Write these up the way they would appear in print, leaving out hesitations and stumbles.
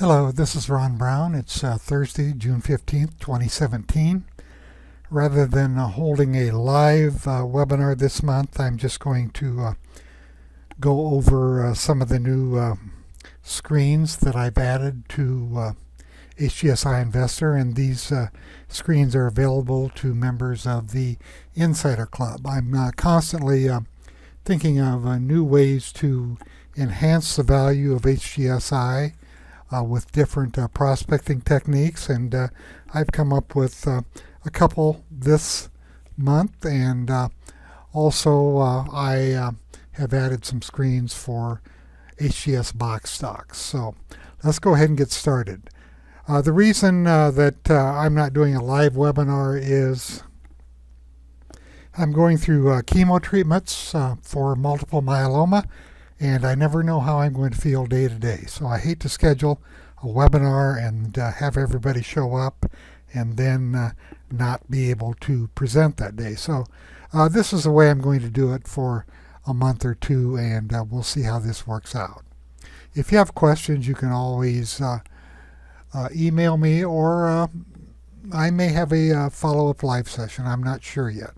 Hello, this is Ron Brown. It's Thursday, June 15th, 2017. Rather than holding a live webinar this month, I'm just going to go over some of the new screens that I've added to HGSI Investor, and these screens are available to members of the Insider Club. I'm constantly thinking of new ways to enhance the value of HGSI with different prospecting techniques, and I've come up with a couple this month, and also I have added some screens for HGS Box Stocks. So let's go ahead and get started. The reason that I'm not doing a live webinar is I'm going through chemo treatments for multiple myeloma, and I never know how I'm going to feel day to day. So I hate to schedule a webinar and have everybody show up and then not be able to present that day. So this is the way I'm going to do it for a month or two, and we'll see how this works out. If you have questions, you can always email me, or I may have a follow-up live session. I'm not sure yet.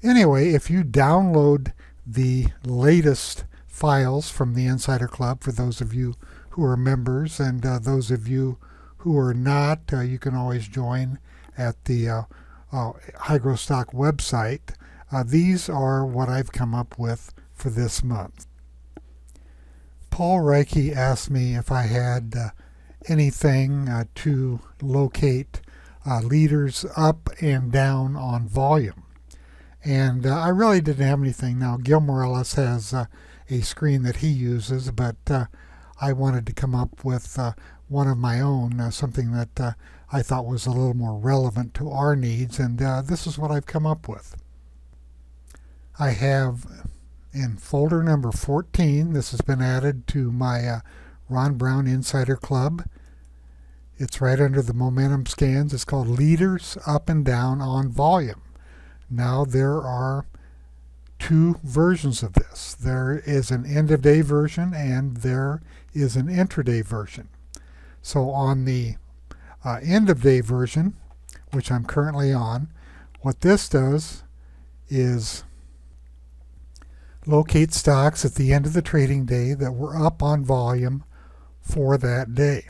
Anyway, if you download the latest files from the Insider Club, for those of you who are members, and those of you who are not, you can always join at the HGS Stock website. These are what I've come up with for this month. Paul Reiki asked me if I had anything to locate leaders up and down on volume. And I really didn't have anything. Now, Gil Morales has a screen that he uses, but I wanted to come up with one of my own, something that I thought was a little more relevant to our needs, and this is what I've come up with. I have in folder number 14, this has been added to my Ron Brown Insider Club. It's right under the momentum scans. It's called Leaders Up and Down on Volume. Now there are two versions of this. There is an end-of-day version and there is an intraday version. So on the end-of-day version, which I'm currently on, what this does is locate stocks at the end of the trading day that were up on volume for that day.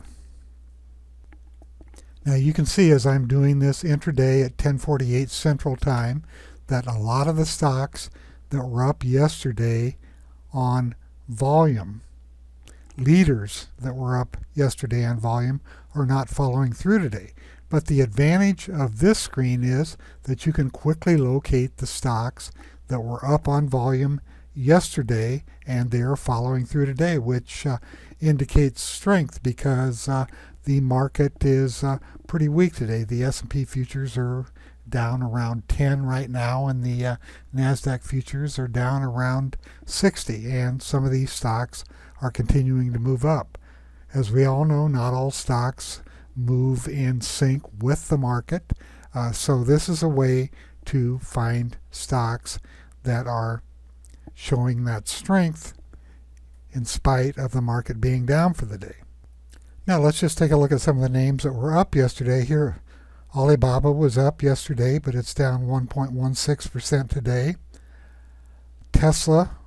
Now you can see as I'm doing this intraday at 10:48 Central Time that a lot of the stocks that were up yesterday on volume, leaders that were up yesterday on volume, are not following through today. But the advantage of this screen is that you can quickly locate the stocks that were up on volume yesterday and they are following through today, which indicates strength because the market is pretty weak today. The S&P futures are down around 10 right now, and the NASDAQ futures are down around 60, and some of these stocks are continuing to move up. As we all know, not all stocks move in sync with the market, so this is a way to find stocks that are showing that strength in spite of the market being down for the day. Now let's just take a look at some of the names that were up yesterday here. Alibaba was up yesterday, but it's down 1.16% today. Tesla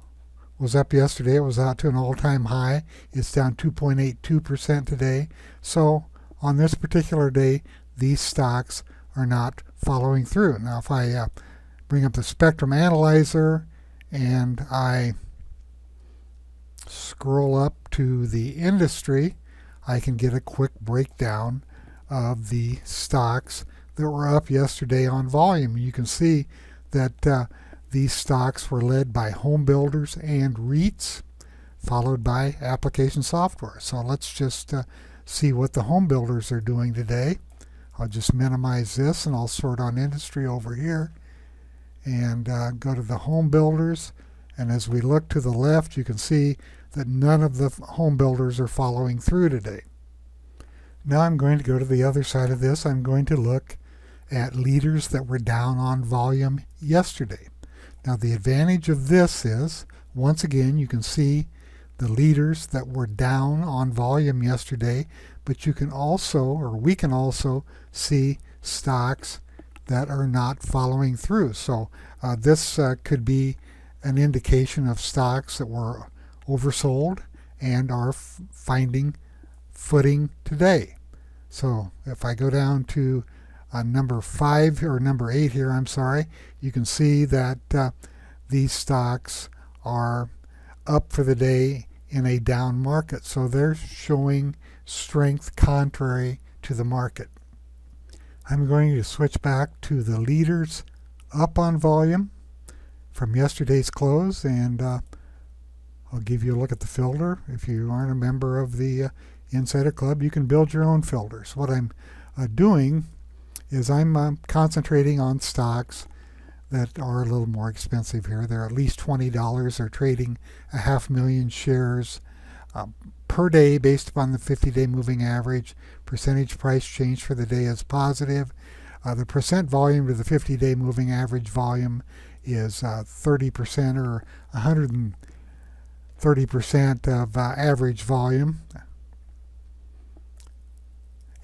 was up yesterday. It was out to an all-time high. It's down 2.82% today. So on this particular day, these stocks are not following through. Now if I bring up the spectrum analyzer and I scroll up to the industry, I can get a quick breakdown of the stocks that were up yesterday on volume. You can see that these stocks were led by home builders and REITs, followed by application software. So let's just see what the home builders are doing today. I'll just minimize this and I'll sort on industry over here and go to the home builders. And as we look to the left, you can see that none of the home builders are following through today. Now I'm going to go to the other side of this. I'm going to look at leaders that were down on volume yesterday. Now the advantage of this is, once again, you can see the leaders that were down on volume yesterday, but you can also, or we can also, see stocks that are not following through. So this could be an indication of stocks that were oversold and are finding footing today. So if I go down to number 5 or number 8 here, I'm sorry, you can see that these stocks are up for the day in a down market. So they're showing strength contrary to the market. I'm going to switch back to the leaders up on volume from yesterday's close, and I'll give you a look at the filter. If you aren't a member of the Insider Club, you can build your own filters. What I'm doing is I'm concentrating on stocks that are a little more expensive here. They're at least $20. They're trading 500,000 shares per day based upon the 50-day moving average. Percentage price change for the day is positive. The percent volume to the 50-day moving average volume is 30% or 130% of average volume.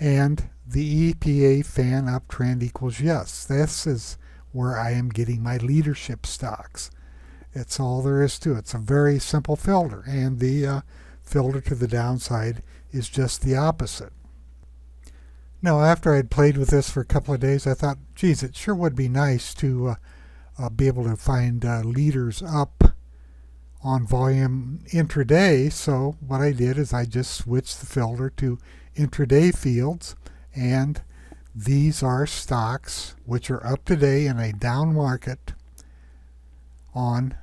And the EPA fan uptrend equals yes. This is where I am getting my leadership stocks. It's all there is to it. It's a very simple filter, and the filter to the downside is just the opposite. Now, after I'd played with this for a couple of days, I thought, geez, it sure would be nice to be able to find leaders up on volume intraday. So what I did is I just switched the filter to intraday fields, and these are stocks which are up today in a down market on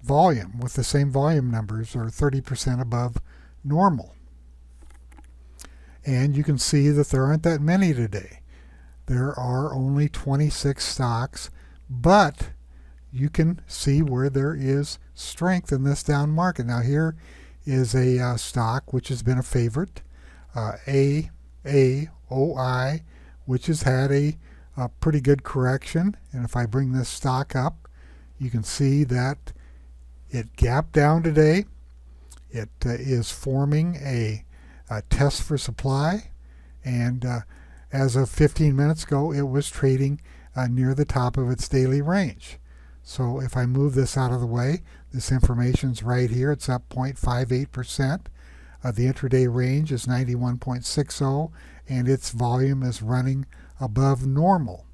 volume with the same volume numbers, or 30% above normal. And you can see that there aren't that many today. There are only 26 stocks, but you can see where there is strength in this down market. Now here is a stock which has been a favorite, AAOI, which has had a pretty good correction. And if I bring this stock up, you can see that it gapped down today. It is forming a test for supply, and as of 15 minutes ago, it was trading near the top of its daily range. So if I move this out of the way, this information's right here. It's up 0.58%. The intraday range is 91.60, and its volume is running above normal.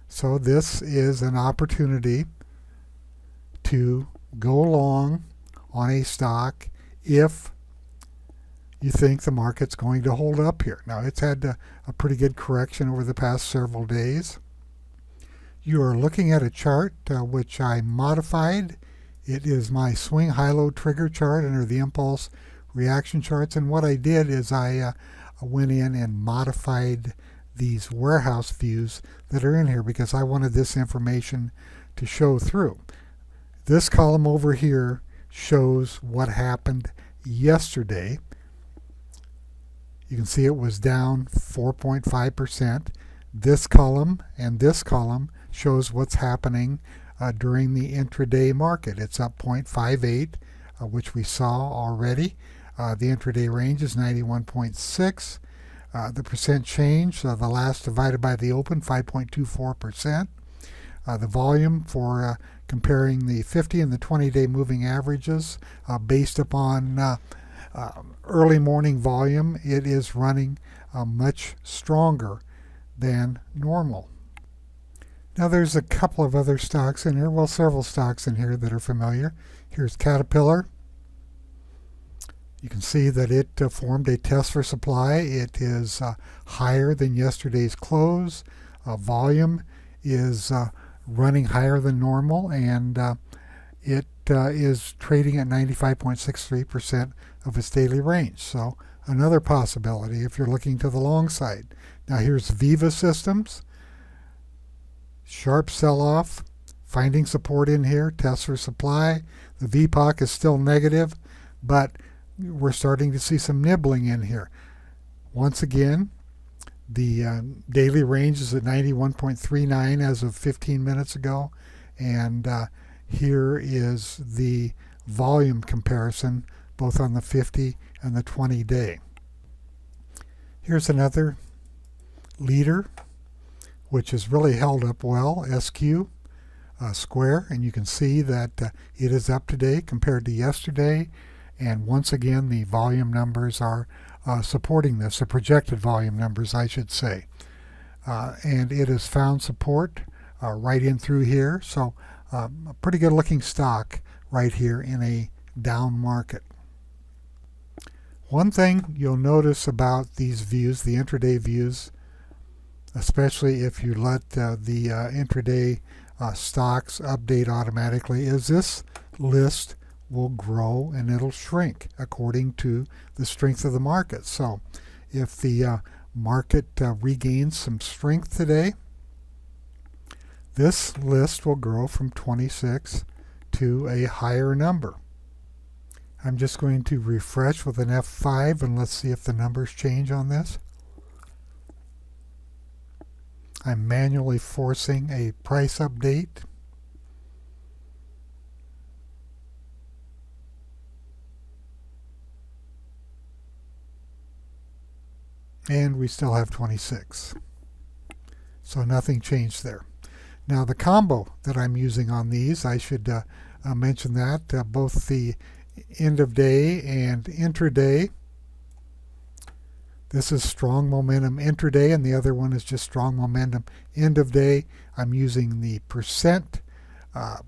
So this is an opportunity to go long on a stock if you think the market's going to hold up here. Now, it's had a pretty good correction over the past several days. You are looking at a chart which I modified. It is my swing high-low trigger chart under the impulse reaction charts, and what I did is I went in and modified these warehouse views that are in here because I wanted this information to show through. This column over here shows what happened yesterday. You can see it was down 4.5%. This column and this column shows what's happening during the intraday market. It's up 0.58, which we saw already. The intraday range is 91.6. The percent change, the last divided by the open, 5.24%. The volume for comparing the 50 and the 20-day moving averages based upon early morning volume, it is running much stronger than normal. Now there's a couple of other stocks in here, well, several stocks in here that are familiar. Here's Caterpillar. You can see that it formed a test for supply. It is higher than yesterday's close. Volume is running higher than normal, and it is trading at 95.63% of its daily range. So another possibility if you're looking to the long side. Now here's Viva Systems. Sharp sell-off, finding support in here, test for supply. The VPOC is still negative, but we're starting to see some nibbling in here. Once again, the daily range is at 91.39 as of 15 minutes ago, and here is the volume comparison both on the 50 and the 20-day. Here's another leader, which has really held up well, SQ square, and you can see that it is up today compared to yesterday, and once again the volume numbers are supporting this, the projected volume numbers I should say, and it has found support right in through here, so a pretty good looking stock right here in a down market. One thing you'll notice about these views, the intraday views, especially if you let the intraday stocks update automatically, is this list will grow and it'll shrink according to the strength of the market. So if the market regains some strength today, this list will grow from 26 to a higher number. I'm just going to refresh with an F5 and let's see if the numbers change on this. I'm manually forcing a price update. And we still have 26. So nothing changed there. Now the combo that I'm using on these, I should mention that both the end of day and intraday. This is strong momentum intraday and the other one is just strong momentum end of day. I'm using the percent, the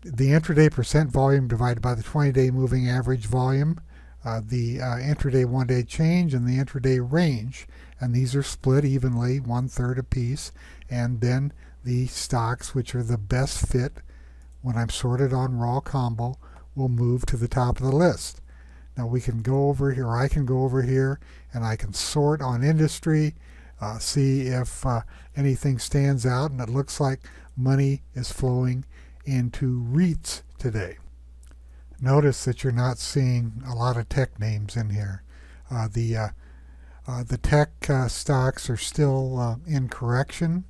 intraday percent volume divided by the 20-day moving average volume, the intraday one-day change, and the intraday range. And these are split evenly, 1/3 apiece. And then the stocks, which are the best fit when I'm sorted on raw combo, will move to the top of the list. Now we can go over here, or I can go over here, and I can sort on industry, see if anything stands out, and it looks like money is flowing into REITs today. Notice that you're not seeing a lot of tech names in here. The tech stocks are still in correction.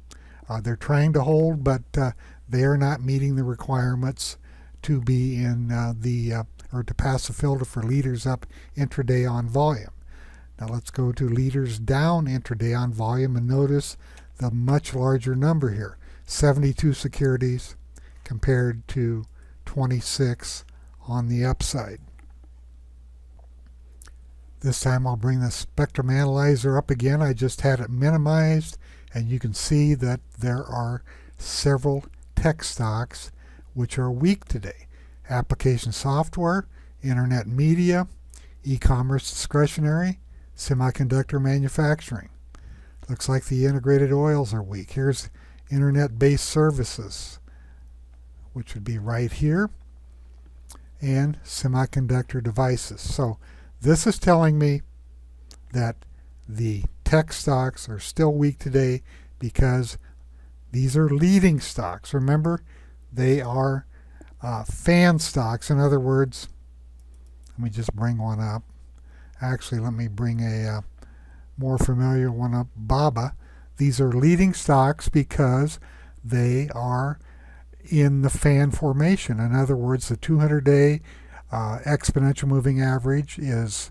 They're trying to hold, but they are not meeting the requirements to be in or to pass the filter for leaders up intraday on volume. Now let's go to leaders down intraday on volume and notice the much larger number here, 72 securities compared to 26 on the upside. This time I'll bring the spectrum analyzer up again. I just had it minimized, and you can see that there are several tech stocks which are weak today. Application software, internet media, e-commerce discretionary, semiconductor manufacturing. Looks like the integrated oils are weak. Here's internet-based services, which would be right here, and semiconductor devices. So this is telling me that the tech stocks are still weak today because these are leading stocks. Remember, they are fan stocks. In other words, let me just bring one up. Actually, let me bring a more familiar one up, BABA. These are leading stocks because they are in the fan formation. In other words, the 200-day exponential moving average is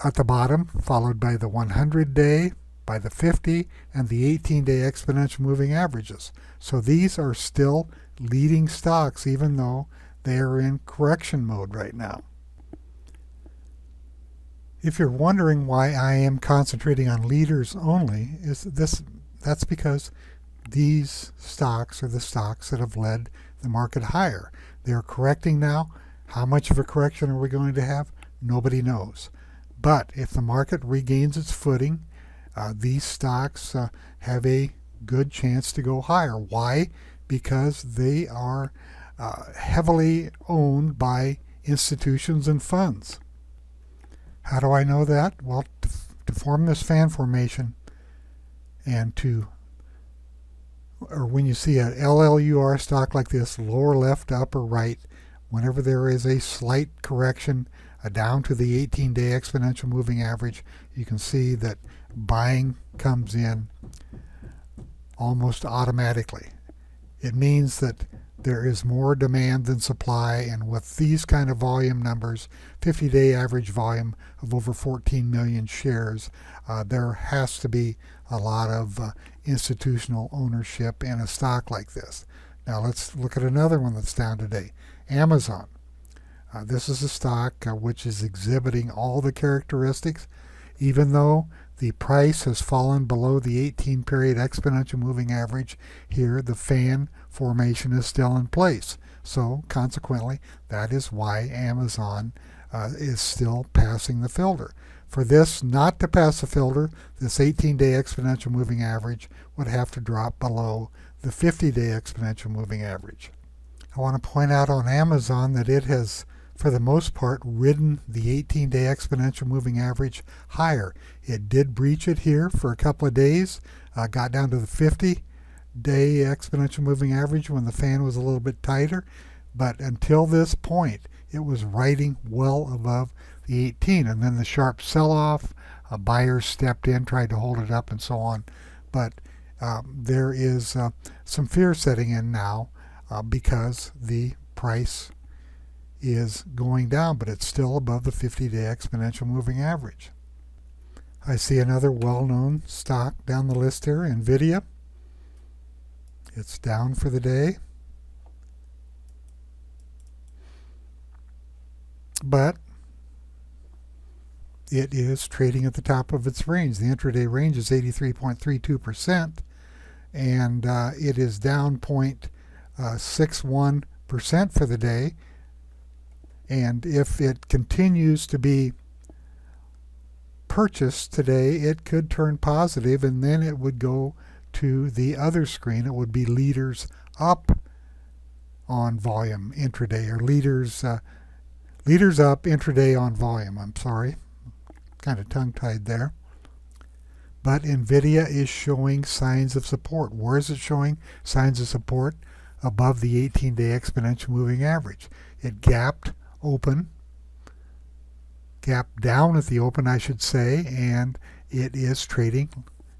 at the bottom, followed by the 100-day, by the 50, and the 18-day exponential moving averages. So these are still leading stocks even though they are in correction mode right now. If you're wondering why I am concentrating on leaders only, that's because these stocks are the stocks that have led the market higher. They are correcting now. How much of a correction are we going to have? Nobody knows. But if the market regains its footing, these stocks have a good chance to go higher. Why? Because they are heavily owned by institutions and funds. How do I know that? Well, to form this fan formation and or when you see a LLUR stock like this, lower left, upper right, whenever there is a slight correction down to the 18-day exponential moving average, you can see that buying comes in almost automatically. It means that there is more demand than supply, and with these kind of volume numbers, 50-day average volume of over 14 million shares, there has to be a lot of institutional ownership in a stock like this. Now let's look at another one that's down today, Amazon. This is a stock which is exhibiting all the characteristics, even though the price has fallen below the 18-period exponential moving average. Here, the fan formation is still in place. So, consequently, that is why Amazon is still passing the filter. For this not to pass the filter, this 18-day exponential moving average would have to drop below the 50-day exponential moving average. I want to point out on Amazon that it has, for the most part, ridden the 18-day exponential moving average higher. It did breach it here for a couple of days, got down to the 50-day exponential moving average when the fan was a little bit tighter, but until this point, it was riding well above the 18, and then the sharp sell-off, buyers stepped in, tried to hold it up, and so on. But there is some fear setting in now because the price is going down, but it's still above the 50-day exponential moving average. I see another well-known stock down the list here, NVIDIA. It's down for the day, but it is trading at the top of its range. The intraday range is 83.32%, and it is down 0.61% for the day. And if it continues to be purchased today, it could turn positive, and then it would go to the other screen. It would be leaders up on volume intraday, or leaders up intraday on volume. I'm sorry, kind of tongue-tied there. But NVIDIA is showing signs of support. Where is it showing signs of support? Above the 18-day exponential moving average. It gapped open, gap down at the open, I should say, and it is trading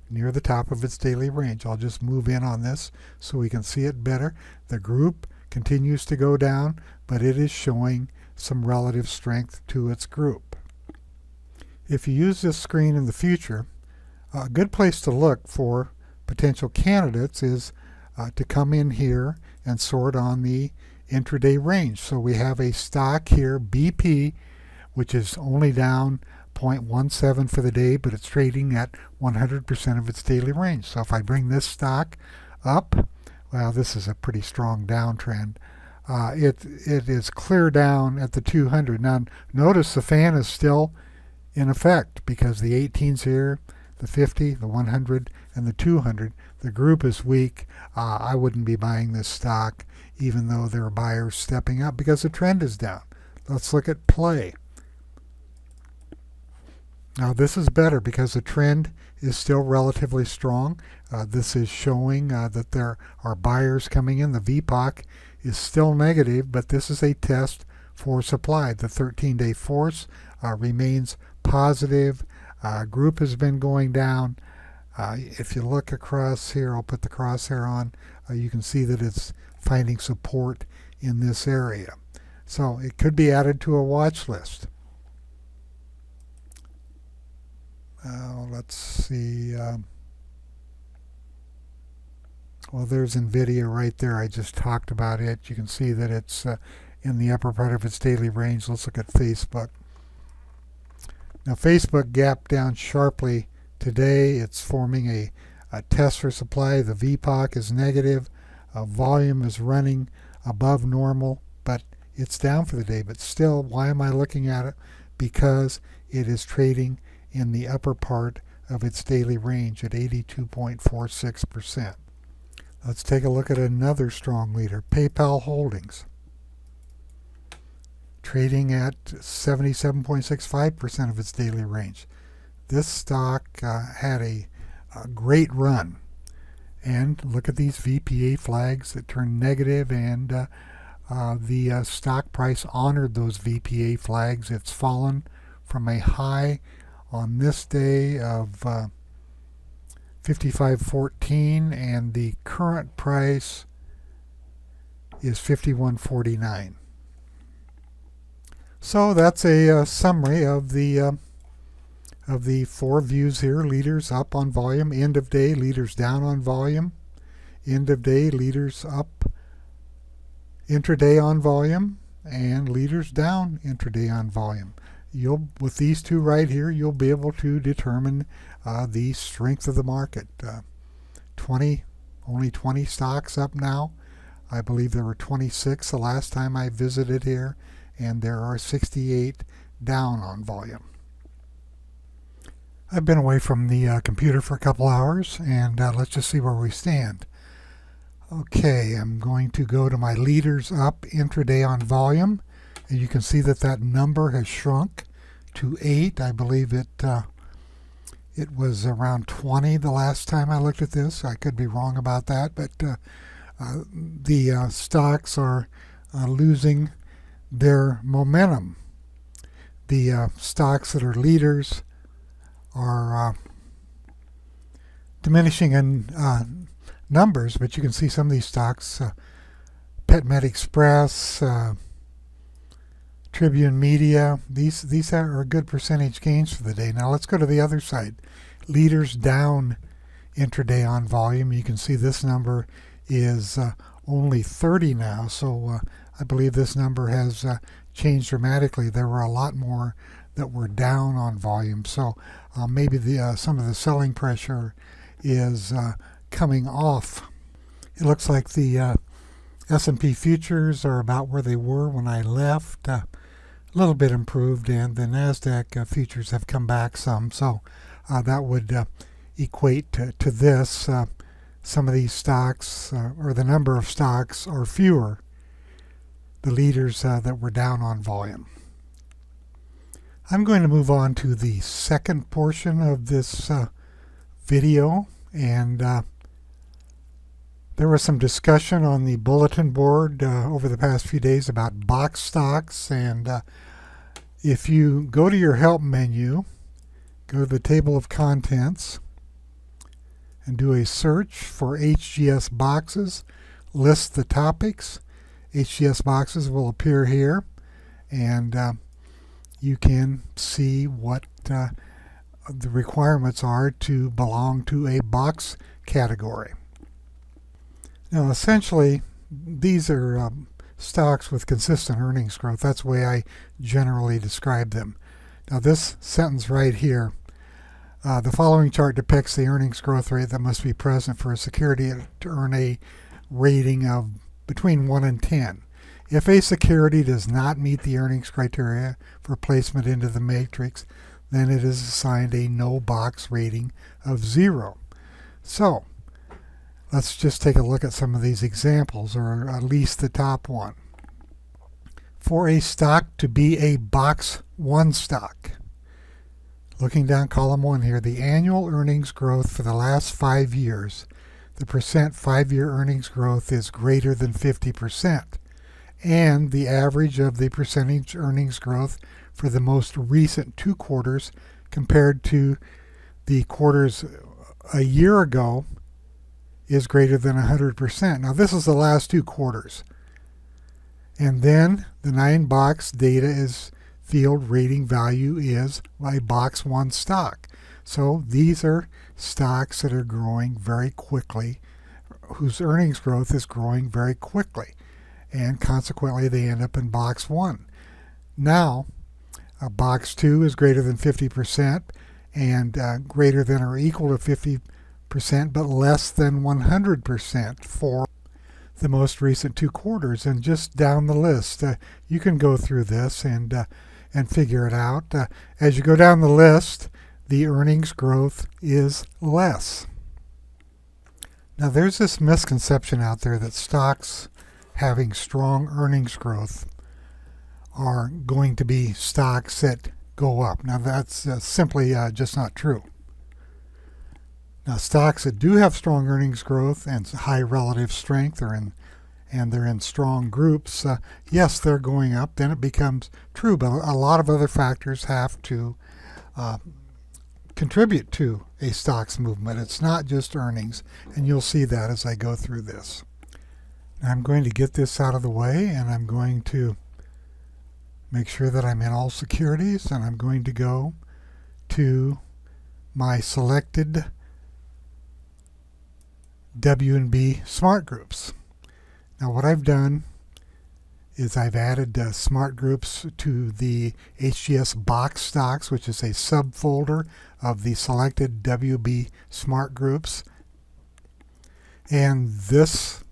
near the top of its daily range. I'll just move in on this so we can see it better. The group continues to go down, but it is showing some relative strength to its group. If you use this screen in the future, a good place to look for potential candidates is to come in here and sort on the intraday range. So we have a stock here, BP, which is only down 0.17 for the day, but it's trading at 100% of its daily range. So if I bring this stock up, well, this is a pretty strong downtrend. It is clear down at the 200. Now notice the fan is still in effect because the 18's here, the 50, the 100, and the 200. The group is weak. I wouldn't be buying this stock even though there are buyers stepping up because the trend is down. Let's look at play. Now this is better because the trend is still relatively strong. This is showing that there are buyers coming in. The VPOC is still negative, but this is a test for supply. The 13-day force remains positive. Group has been going down. If you look across here, I'll put the crosshair on, you can see that it's finding support in this area. So it could be added to a watch list. Let's see. Well, there's NVIDIA right there. I just talked about it. You can see that it's in the upper part of its daily range. Let's look at Facebook. Now, Facebook gapped down sharply today. It's forming a test for supply. The VPOC is negative. Volume is running above normal, but it's down for the day. But still, why am I looking at it? Because it is trading in the upper part of its daily range at 82.46%. Let's take a look at another strong leader, PayPal Holdings, trading at 77.65% of its daily range. This stock had a great run, and look at these VPA flags that turned negative, and the stock price honored those VPA flags. It's fallen from a high on this day of 55.14, and the current price is 51.49. So that's a summary of the four views here. Leaders up on volume, end of day, leaders down on volume, end of day, leaders up intraday on volume, and leaders down intraday on volume. With these two right here, you'll be able to determine the strength of the market. Only 20 stocks up now. I believe there were 26 the last time I visited here, and there are 68 down on volume. I've been away from the computer for a couple hours, and let's just see where we stand. Okay, I'm going to go to my leaders up intraday on volume, and you can see that that number has shrunk to 8. I believe it was around 20 the last time I looked at this. I could be wrong about that, but the stocks are losing their momentum. The stocks that are leaders are diminishing in numbers, but you can see some of these stocks, PetMed Express, Tribune Media, these are good percentage gains for the day. Now let's go to the other side. Leaders down intraday on volume. You can see this number is only 30 now, so I believe this number has changed dramatically. There were a lot more that were down on volume, so maybe some of the selling pressure is coming off. It looks like the S&P futures are about where they were when I left, a little bit improved, and the NASDAQ futures have come back some, so that would equate to this. Some of these stocks, or the number of stocks, are fewer, the leaders that were down on volume. I'm going to move on to the second portion of this video, and there was some discussion on the bulletin board over the past few days about box stocks, and if you go to your help menu, go to the table of contents, and do a search for HGS boxes, list the topics. HGS boxes will appear here, and you can see what the requirements are to belong to a box category. Now essentially these are stocks with consistent earnings growth. That's the way I generally describe them. Now this sentence right here, the following chart depicts the earnings growth rate that must be present for a security to earn a rating of between 1 and 10. If a security does not meet the earnings criteria for placement into the matrix, then it is assigned a no box rating of 0. So let's just take a look at some of these examples, or at least the top one. For a stock to be a box 1 stock, looking down column 1 here, the annual earnings growth for the last 5 years, the percent 5-year earnings growth is greater than 50%, and the average of the percentage earnings growth for the most recent 2 quarters compared to the quarters a year ago is greater than 100%. Now this is the last 2 quarters. And then the 9-box data is field rating value is a box 1 stock. So these are stocks that are growing very quickly, whose earnings growth is growing very quickly, and consequently they end up in box 1. Now box 2 is greater than 50% and greater than or equal to 50% but less than 100% for the most recent 2 quarters. And just down the list, you can go through this and figure it out. As you go down the list, the earnings growth is less. Now there's this misconception out there that stocks having strong earnings growth are going to be stocks that go up. Now that's simply just not true. Now stocks that do have strong earnings growth and high relative strength and they're in strong groups, yes, they're going up, then it becomes true, but a lot of other factors have to contribute to a stock's movement. It's not just earnings, and you'll see that as I go through this. I'm going to get this out of the way, and I'm going to make sure that I'm in all securities, and I'm going to go to my selected W&B smart groups. Now what I've done is I've added smart groups to the HGS Box Stocks, which is a subfolder of the selected WB smart groups. And this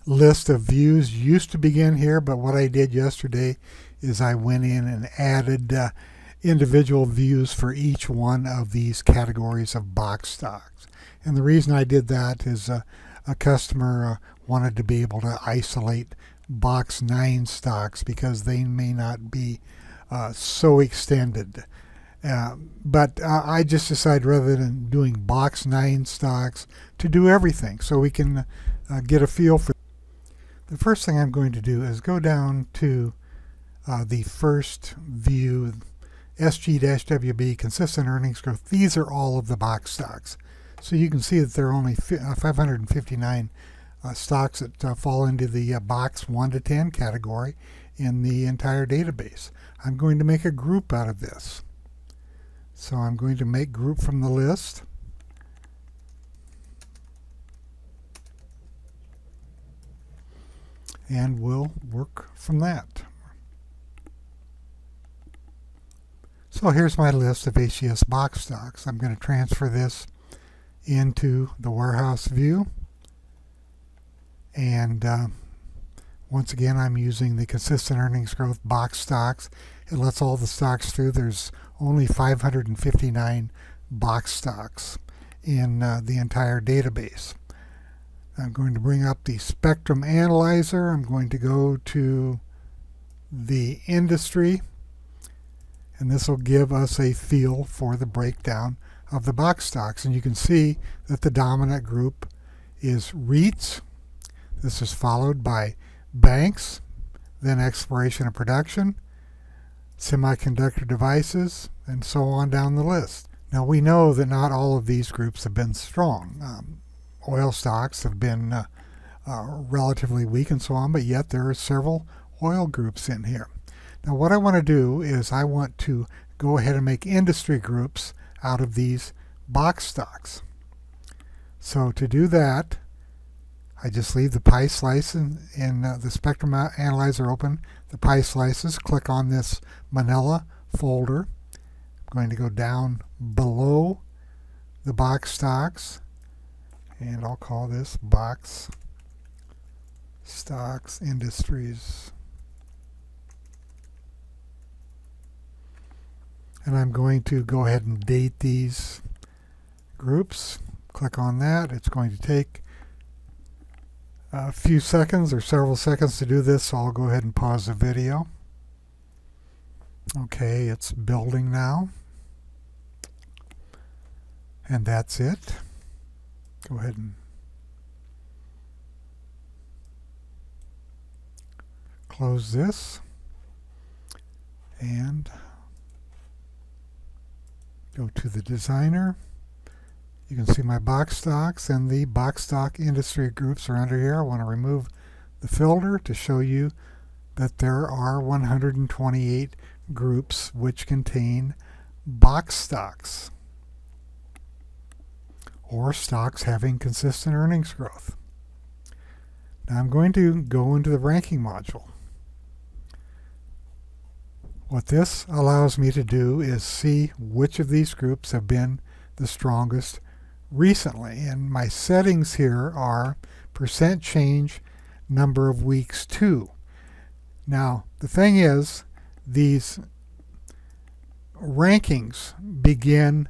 list of views used to begin here, but what I did yesterday is I went in and added individual views for each one of these categories of box stocks. And the reason I did that is a customer wanted to be able to isolate box 9 stocks because they may not be so extended. But I just decided, rather than doing box 9 stocks, to do everything so we can get a feel for. The first thing I'm going to do is go down to the first view, SG-WB, consistent earnings growth. These are all of the box stocks. So you can see that there are only 559 stocks that fall into the box 1 to 10 category in the entire database. I'm going to make a group out of this. So I'm going to make group from the list. And we'll work from that. So here's my list of HGS box stocks. I'm going to transfer this into the warehouse view. And once again, I'm using the consistent earnings growth box stocks. It lets all the stocks through. There's only 559 box stocks in the entire database. I'm going to bring up the spectrum analyzer. I'm going to go to the industry, and this will give us a feel for the breakdown of the box stocks. And you can see that the dominant group is REITs. This is followed by banks, then exploration and production, semiconductor devices, and so on down the list. Now we know that not all of these groups have been strong. Oil stocks have been relatively weak and so on, but yet there are several oil groups in here. Now what I want to do is I want to go ahead and make industry groups out of these box stocks. So to do that, I just leave the pie slice in the spectrum analyzer open, the pie slices, click on this manila folder. I'm going to go down below the box stocks, and I'll call this Box Stocks Industries. And I'm going to go ahead and date these groups. Click on that. It's going to take a few seconds or several seconds to do this, so I'll go ahead and pause the video. Okay, it's building now. And that's it. Go ahead and close this and go to the designer. You can see my box stocks, and the box stock industry groups are under here. I want to remove the filter to show you that there are 128 groups which contain box stocks, or stocks having consistent earnings growth. Now I'm going to go into the ranking module. What this allows me to do is see which of these groups have been the strongest recently, and my settings here are percent change, number of weeks 2. Now the thing is, these rankings begin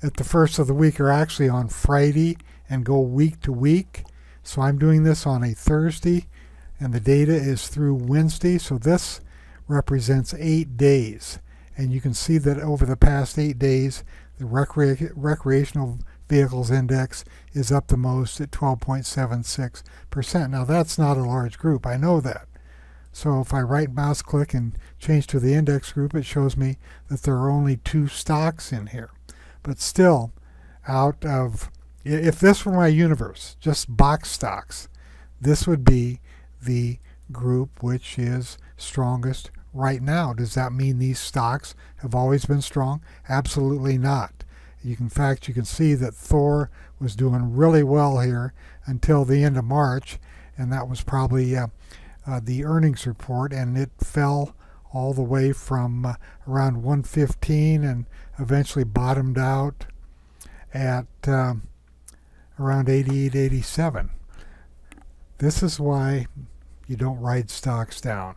at the first of the week, or actually on Friday, and go week to week. So I'm doing this on a Thursday, and the data is through Wednesday, so this represents 8 days. And you can see that over the past 8 days, the recreational vehicles index is up the most at 12.76%. Now that's not a large group, I know that. So if I right mouse click and change to the index group, it shows me that there are only 2 stocks in here. But still, out of, if this were my universe, just box stocks, this would be the group which is strongest right now. Does that mean these stocks have always been strong? Absolutely not. In fact, you can see that Thor was doing really well here until the end of March, and that was probably the earnings report, and it fell all the way from around 115 and eventually bottomed out at around 88, 87. This is why you don't ride stocks down.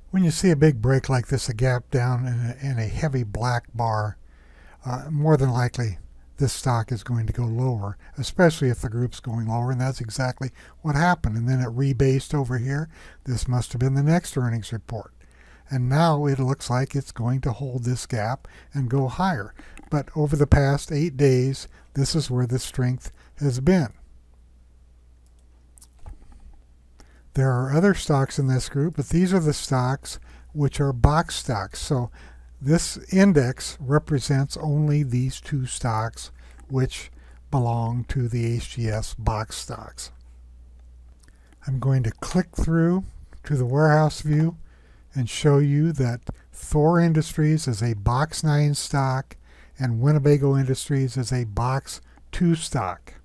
When you see a big break like this, a gap down and a heavy black bar, more than likely this stock is going to go lower, especially if the group's going lower, and that's exactly what happened. And then it rebased over here. This must have been the next earnings report. And now it looks like it's going to hold this gap and go higher. But over the past 8 days, this is where the strength has been. There are other stocks in this group, but these are the stocks which are box stocks. So this index represents only these 2 stocks which belong to the HGS Box Stocks. I'm going to click through to the warehouse view and show you that Thor Industries is a Box 9 stock and Winnebago Industries is a Box 2 stock.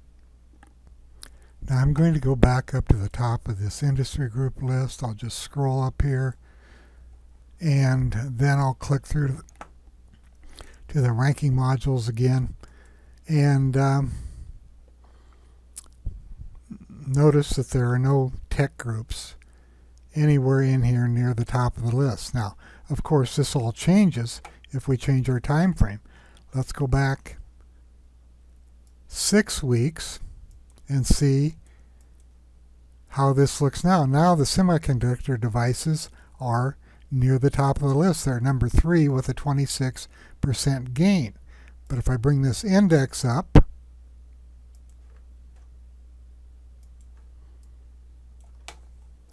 Now I'm going to go back up to the top of this industry group list. I'll just scroll up here, and then I'll click through to the ranking modules again, and notice that there are no tech groups anywhere in here near the top of the list. Now, of course, this all changes if we change our time frame. Let's go back 6 weeks and see how this looks now. Now the semiconductor devices are near the top of the list. They're number 3 with a 26% gain. But if I bring this index up,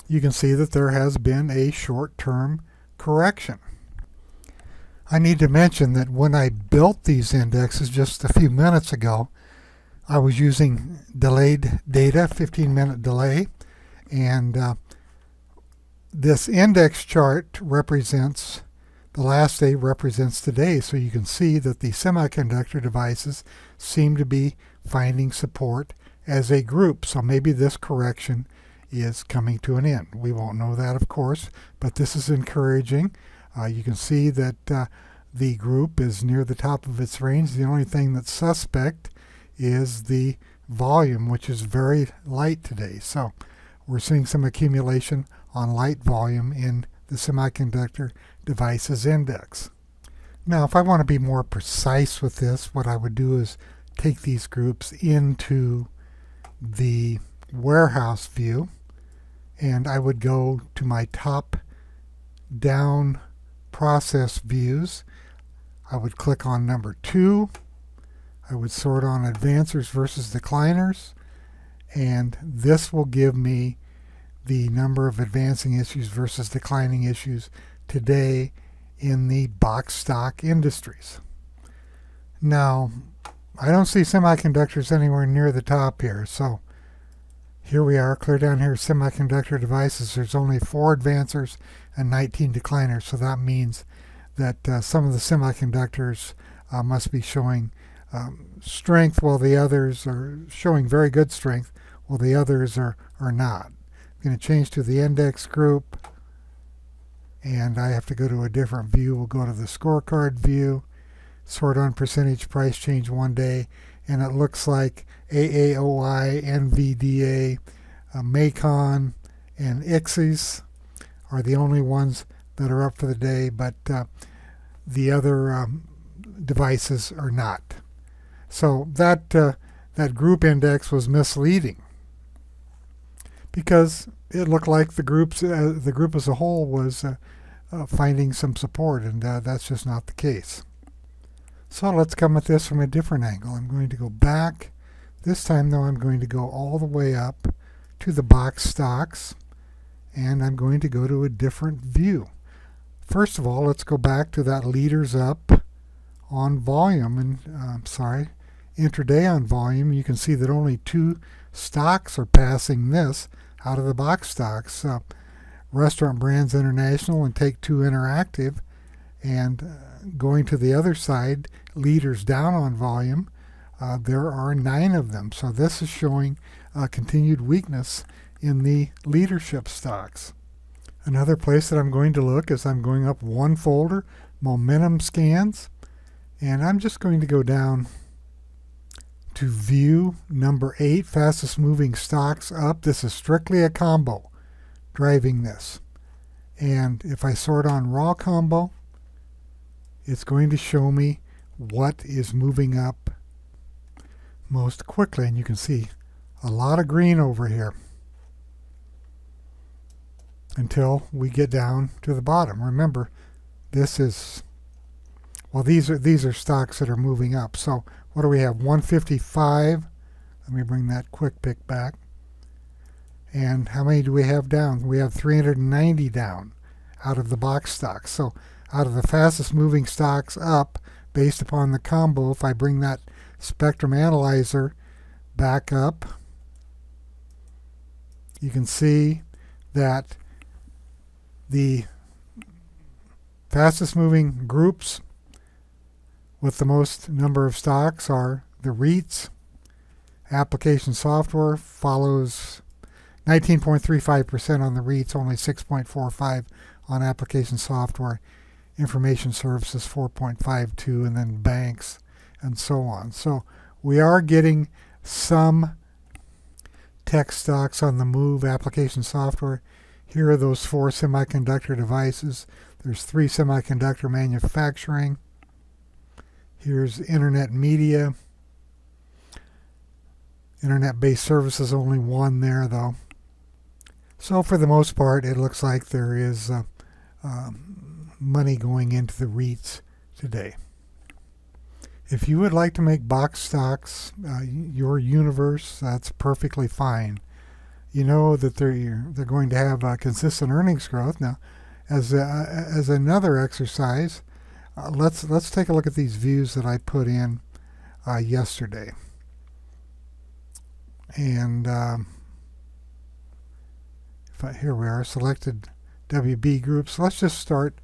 you can see that there has been a short-term correction. I need to mention that when I built these indexes just a few minutes ago, I was using delayed data, 15-minute delay, and this index chart represents, the last day represents today, so you can see that the semiconductor devices seem to be finding support as a group. So maybe this correction is coming to an end. We won't know that, of course, but this is encouraging. You can see that the group is near the top of its range. The only thing that's suspect is the volume, which is very light today. So we're seeing some accumulation on light volume in the semiconductor devices index. Now, if I want to be more precise with this, what I would do is take these groups into the warehouse view, and I would go to my top down process views. I would click on number 2. I would sort on advancers versus decliners, and this will give me the number of advancing issues versus declining issues today in the box stock industries. Now, I don't see semiconductors anywhere near the top here, so here we are, clear down here, semiconductor devices. There's only 4 advancers and 19 decliners, so that means that some of the semiconductors must be showing strength, while the others are showing very good strength, while the others are not. I'm going to change to the index group, and I have to go to a different view. We'll go to the scorecard view, sort on percentage price change 1 day, and it looks like AAOI, NVDA, Macon, and IXIS are the only ones that are up for the day, but the other devices are not. So that group index was misleading because it looked like the group as a whole was finding some support, and that's just not the case. So let's come at this from a different angle. I'm going to go back. This time, though, I'm going to go all the way up to the box stocks, and I'm going to go to a different view. First of all, let's go back to that leaders up on volume, and intraday on volume, you can see that only 2 stocks are passing this out of the box stocks. Restaurant Brands International and Take-Two Interactive. And going to the other side, leaders down on volume, there are 9 of them. So this is showing continued weakness in the leadership stocks. Another place that I'm going to look is I'm going up one folder, Momentum Scans, and I'm just going to go down to view number 8, fastest moving stocks up. This is strictly a combo driving this. And if I sort on raw combo, it's going to show me what is moving up most quickly. And you can see a lot of green over here until we get down to the bottom. Remember, this is, well, these are stocks that are moving up. So what do we have? 155. Let me bring that quick pick back. And how many do we have down? We have 390 down out of the box stocks. So out of the fastest moving stocks up, based upon the combo, if I bring that spectrum analyzer back up, you can see that the fastest moving groups with the most number of stocks are the REITs. Application software follows 19.35% on the REITs, only 6.45 on application software. Information services 4.52, and then banks and so on. So we are getting some tech stocks on the move. Application software. Here are those 4 semiconductor devices. There's 3 semiconductor manufacturing. Here's internet media. Internet-based services, only 1 there though. So for the most part, it looks like there is money going into the REITs today. If you would like to make box stocks your universe, that's perfectly fine. You know that they're going to have consistent earnings growth. Now, as another exercise, let's take a look at these views that I put in yesterday. And here we are, selected WB groups. Let's just start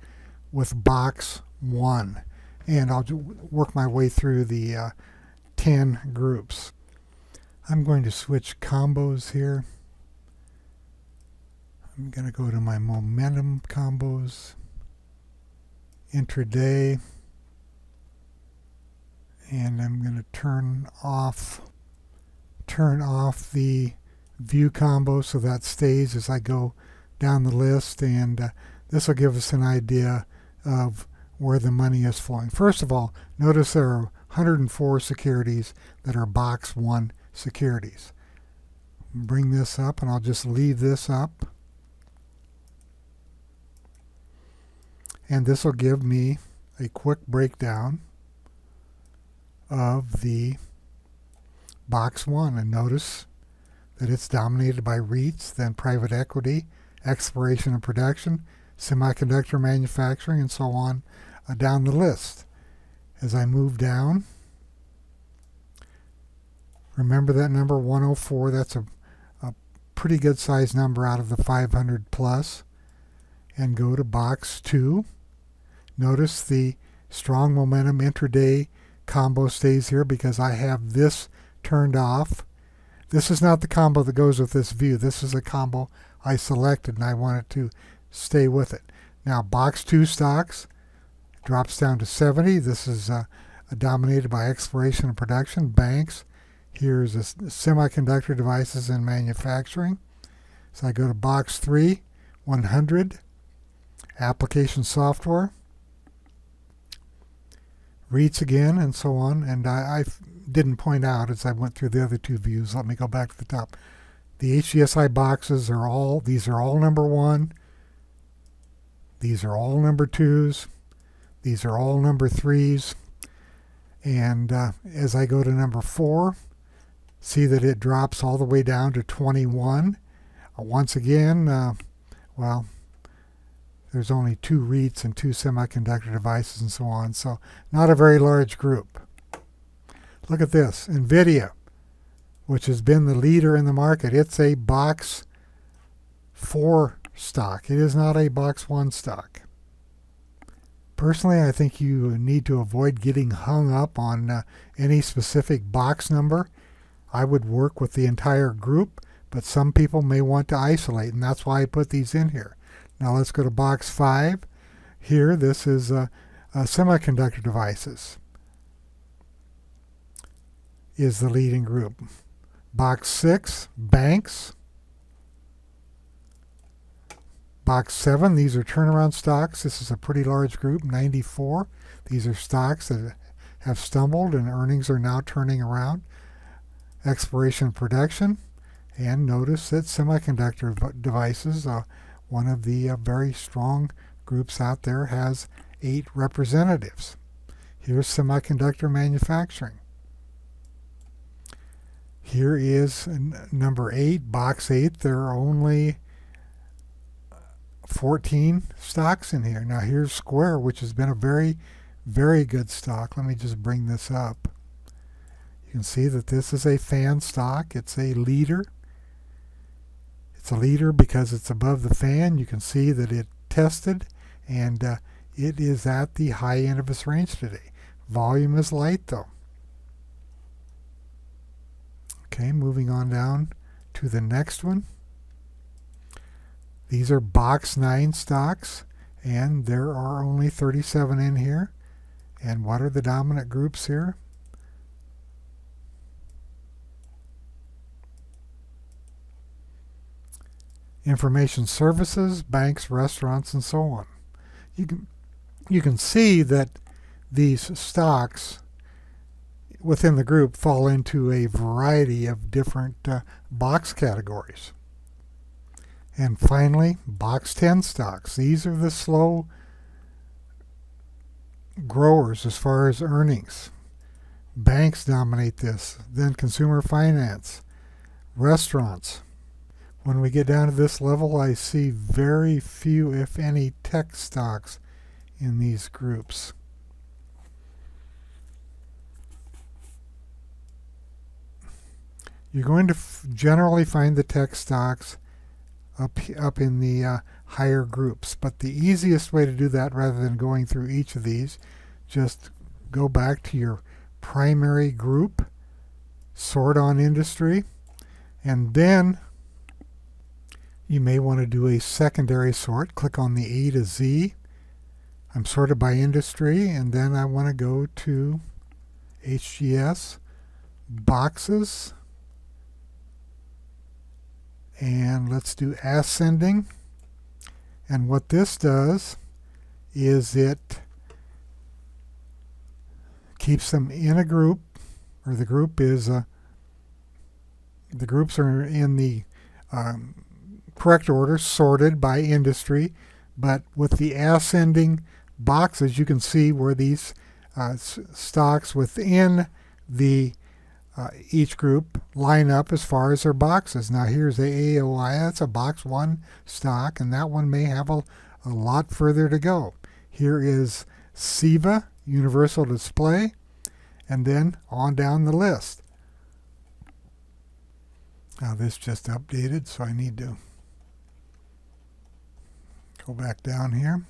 with box 1, and I'll work my way through the 10 groups. I'm going to switch combos here. I'm going to go to my momentum combos, intraday, and I'm going to turn off the view combo so that stays as I go down the list, and this will give us an idea of where the money is flowing. First of all, notice there are 104 securities that are box 1 securities. Bring this up, and I'll just leave this up, and this will give me a quick breakdown of the box 1, and notice that it's dominated by REITs, then private equity, exploration and production, semiconductor manufacturing, and so on down the list. As I move down, remember that number 104, that's a pretty good size number out of the 500 plus, and go to box 2. Notice the strong momentum intraday combo stays here because I have this turned off. This is not the combo that goes with this view. This is a combo I selected and I want it to stay with it. Now box 2 stocks drops down to 70. This is dominated by exploration and production, banks. Here's semiconductor devices and manufacturing. So I go to box 3, 100, application software, REITs again, and so on. And I didn't point out as I went through the other 2 views. Let me go back to the top. The HGSI boxes are all number 1. These are all number 2s. These are all number 3s. And as I go to number 4, see that it drops all the way down to 21. Once again, well, there's only 2 REITs and 2 semiconductor devices and so on. So not a very large group. Look at this, NVIDIA, which has been the leader in the market. It's a box 4 stock. It is not a box 1 stock. Personally, I think you need to avoid getting hung up on any specific box number. I would work with the entire group, but some people may want to isolate, and that's why I put these in here. Now let's go to box 5. Here, this is semiconductor devices is the leading group. Box 6, banks. Box 7, these are turnaround stocks. This is a pretty large group, 94. These are stocks that have stumbled and earnings are now turning around. Exploration and production. And notice that semiconductor devices, one of the very strong groups out there, has 8 representatives. Here's semiconductor manufacturing. Here is number 8, box 8. There are only 14 stocks in here. Now here's Square, which has been a very, very good stock. Let me just bring this up. You can see that this is a fan stock. It's a leader. It's a leader because it's above the fan. You can see that it tested, and it is at the high end of its range today. Volume is light though. Okay, moving on down to the next one. These are box 9 stocks, and there are only 37 in here. And what are the dominant groups here? Information services, banks, restaurants, and so on. You can see that these stocks within the group fall into a variety of different box categories. And finally, box 10 stocks. These are the slow growers as far as earnings. Banks dominate this, then consumer finance, restaurants. When we get down to this level, I see very few, if any, tech stocks in these groups. You're going to generally find the tech stocks up in the higher groups, but the easiest way to do that, rather than going through each of these, just go back to your primary group, sort on industry, and then you may want to do a secondary sort. Click on the A to Z. I'm sorted by industry, and then I want to go to HGS boxes. And let's do ascending. And what this does is it keeps them in a group, or the group is the groups are in the correct order, sorted by industry. But with the ascending boxes, you can see where these stocks within the each group line up as far as their boxes. Now here's the AOI. That's a box 1 stock, and that one may have a lot further to go. Here is SIVA, Universal Display, and then on down the list. Now this just updated, so I need to go back down here.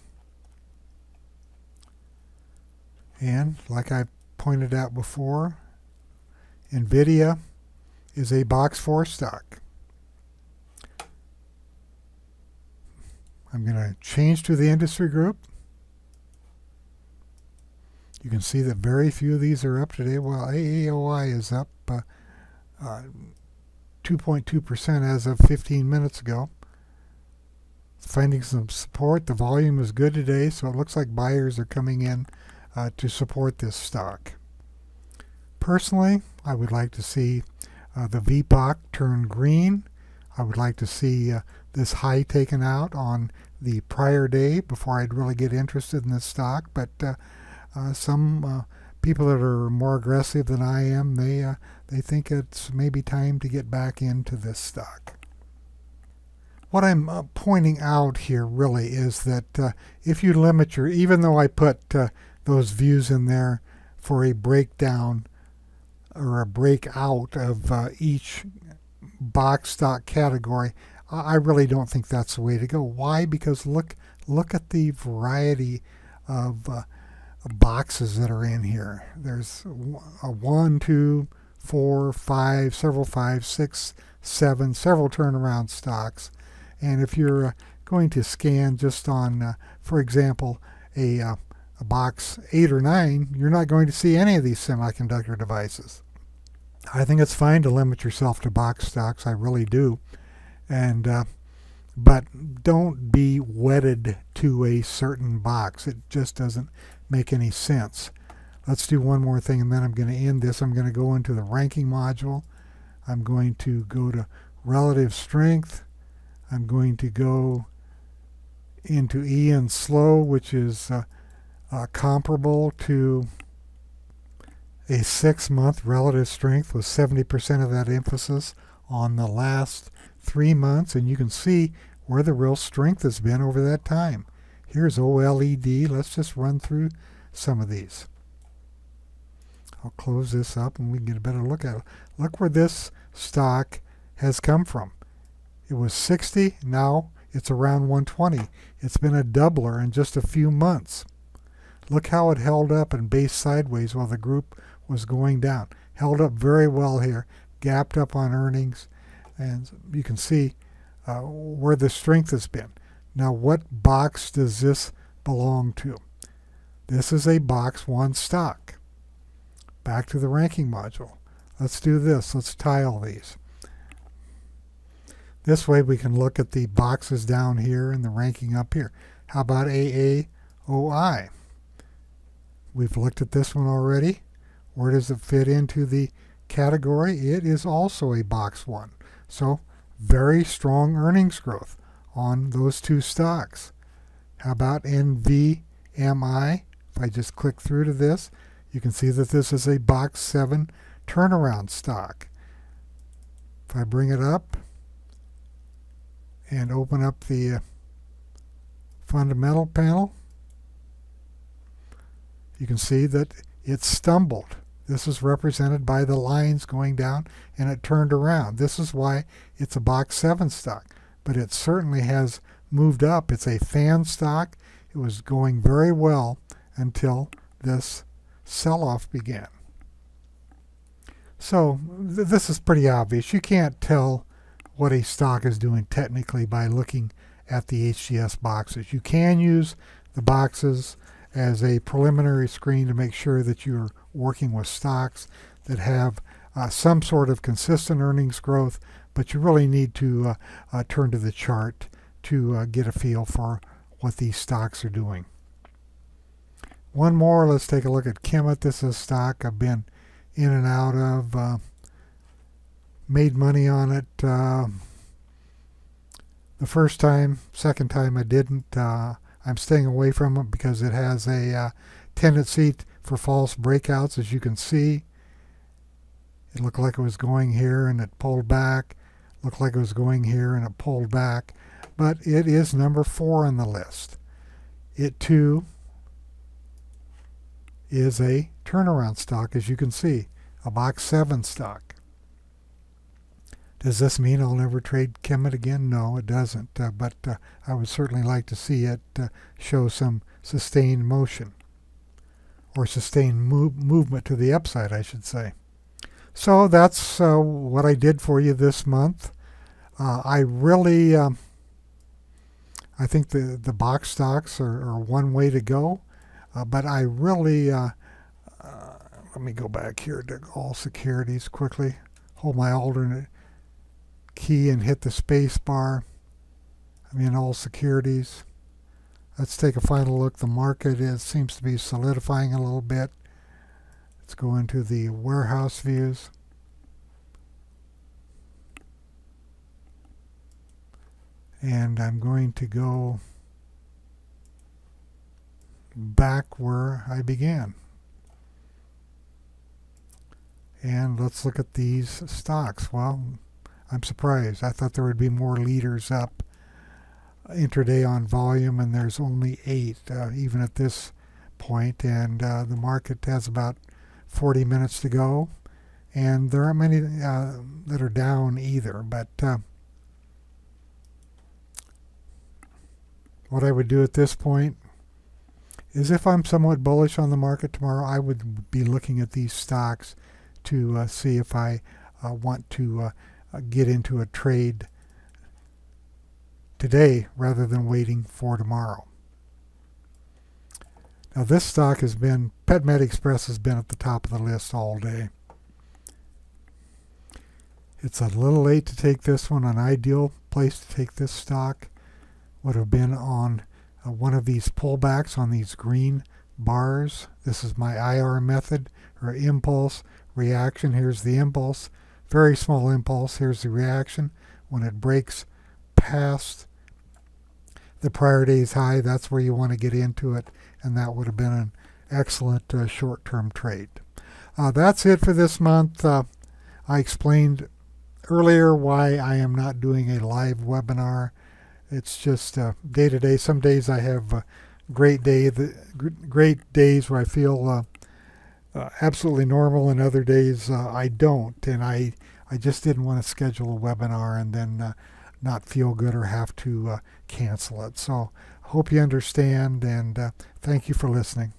And like I pointed out before, NVIDIA is a box 4 stock. I'm going to change to the industry group. You can see that very few of these are up today. Well, AOI is up 2.2% as of 15 minutes ago. Finding some support. The volume is good today, so it looks like buyers are coming in to support this stock. Personally, I would like to see the VPOC turn green. I would like to see this high taken out on the prior day before I'd really get interested in this stock. But some people that are more aggressive than I am, they think it's maybe time to get back into this stock. What I'm pointing out here really is that if you limit your, even though I put those views in there for a breakdown or a breakout of each box stock category, I really don't think that's the way to go. Why? Because look at the variety of boxes that are in here. There's a 1, 2, 4, 5, several 5, 6, 7, several turnaround stocks. And if you're going to scan just on, for example, a box 8 or 9, you're not going to see any of these semiconductor devices. I think it's fine to limit yourself to box stocks. I really do. And but don't be wedded to a certain box. It just doesn't make any sense. Let's do one more thing, and then I'm going to end this. I'm going to go into the ranking module. I'm going to go to relative strength. I'm going to go into E and slow, which is comparable to a 6-month relative strength with 70% of that emphasis on the last 3 months, and you can see where the real strength has been over that time. Here's OLED. Let's just run through some of these. I'll close this up and we can get a better look at it. Look where this stock has come from. It was 60, now it's around 120. It's been a doubler in just a few months. Look how it held up and based sideways while the group was going down. Held up very well here, gapped up on earnings, and you can see where the strength has been. Now, what box does this belong to? This is a box 1 stock. Back to the ranking module. Let's do this. Let's tile these. This way we can look at the boxes down here and the ranking up here. How about AAOI? We've looked at this one already. Where does it fit into the category? It is also a box 1. So very strong earnings growth on those 2 stocks. How about NVMI? If I just click through to this, you can see that this is a box 7 turnaround stock. If I bring it up and open up the fundamental panel, you can see that it stumbled. This is represented by the lines going down, and it turned around. This is why it's a box 7 stock, but it certainly has moved up. It's a fan stock. It was going very well until this sell-off began. So this is pretty obvious. You can't tell what a stock is doing technically by looking at the HGS boxes. You can use the boxes as a preliminary screen to make sure that you're working with stocks that have some sort of consistent earnings growth, but you really need to turn to the chart to get a feel for what these stocks are doing. One more, let's take a look at Kemet. This is a stock I've been in and out of, made money on it the first time. Second time I didn't. I'm staying away from it because it has a tendency for false breakouts, as you can see. It looked like it was going here and it pulled back. Looked like it was going here and it pulled back. But it is number 4 on the list. It too is a turnaround stock, as you can see, a box 7 stock. Does this mean I'll never trade Kemet again? No, it doesn't. But I would certainly like to see it show some sustained motion, or sustained movement to the upside, I should say. So that's what I did for you this month. I really, I think the box stocks are one way to go, but I really, let me go back here to all securities quickly. Hold my alternate key and hit the space bar. I'm in all securities. Let's take a final look. The market seems to be solidifying a little bit. Let's go into the warehouse views. And I'm going to go back where I began. And let's look at these stocks. Well, I'm surprised. I thought there would be more leaders up intraday on volume, and there's only 8 even at this point. And the market has about 40 minutes to go. and there aren't many that are down either. But what I would do at this point is, if I'm somewhat bullish on the market tomorrow, I would be looking at these stocks to see if I want to get into a trade today rather than waiting for tomorrow. Now this stock has been, PetMed Express has been at the top of the list all day. It's a little late to take this one. An ideal place to take this stock would have been on one of these pullbacks on these green bars. This is my IR method, or impulse reaction. Here's the impulse, very small impulse. Here's the reaction. When it breaks past the prior day's high, that's where you want to get into it, and that would have been an excellent short-term trade. That's it for this month. I explained earlier why I am not doing a live webinar. It's just day to day. Some days I have great days where I feel absolutely normal, and other days I don't. And I just didn't want to schedule a webinar and then not feel good or have to cancel it. So hope you understand, and thank you for listening.